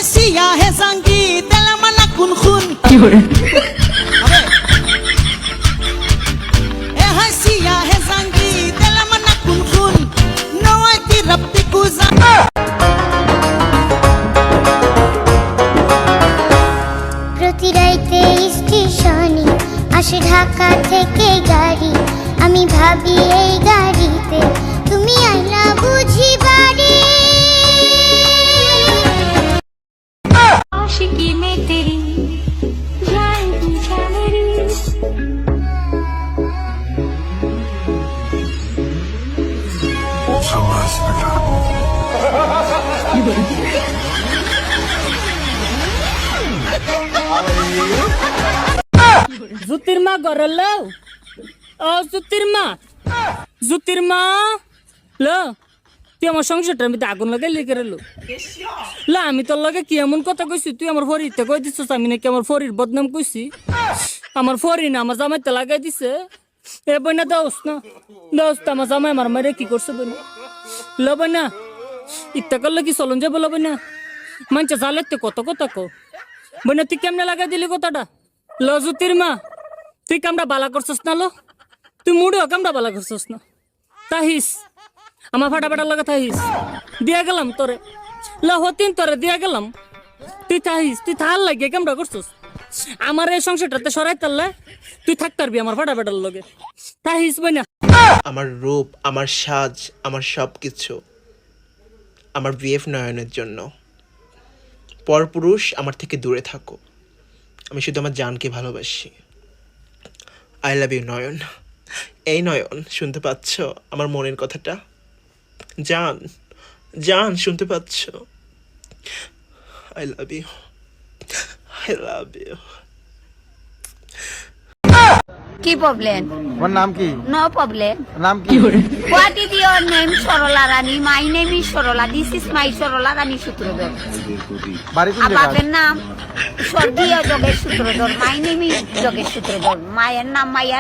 হায় সিয়া হে জাঙ্গি তেলা মানা কুন খুন এ হায় সিয়া হে জাঙ্গি তেলা মানা কুন খুন নওয়াতি রব্বি কুজা প্রতি রাইতে স্টেশনে আসে ঢাকা থেকে গাড়ি, আমি ভাবি এই গাড়িতে তুমি আইলা বুঝি বাড়ি। आशिकी में तेरी जाएगी सैलरी জুতির মা ঘরে লও ও জুতির মা ল তুই আমার সংসারটার মধ্যে আগুন লাগাই লিখে রেলো লা আমি তোর লগে কি এমন কথা কইছি তুই আমার ফরিতে কই দিছিস আমি নাকি আমার ফরির বদনাম কইছি আমার ফরি না আমার জামাইতে লাগাই দিছে এ বইনা দোস্ত আমার জামাই আমার মারে কি করছে বইনা ল বইনা ইত্যা করলে কি চলন যাবো ল বইনা মানছে জালেতে কত কথা কো বইনা তুই কেমনে লাগাই দিলি কথাটা ল জুতির মা তুই কামটা বালা করছস না লো তুই মুড়েও কামটা বালা করছস না তাহিস আমার ফাটা লাগা থাহিস দিয়া গেলাম তোরে হতিন তোরে দিয়া গেলাম তুই থাহিস তুই থাল লাগে কামটা করছস আমার এই সংসারটাতে সরাই তারলে তুই থাক পারবি আমার ফাটার লগে থাহিস বই না আমার রূপ, আমার সাজ, আমার সব কিছু আমার বিএফ নয়নের জন্য। পরপুরুষ আমার থেকে দূরে থাকো, আমি শুধু আমার জানকে ভালোবাসি। আই লাভ ইউ নয়ন। এই নয়ন, শুনতে পাচ্ছ আমার মনের কথাটা? জান শুনতে পাচ্ছ? I love you, I love you. কি প্রবলেম? ওর নাম কি? No problem. নাম কি? What is your name? Sarala Rani. My name is Sarala. This is my Sarala Rani Sutradhar. বাড়ি কোন বাপের জায়গায়? নাম স্বর্গীয় Jogesh Sutradhar. My name is Jogesh Sutradhar. মায়ের নাম মাইয়া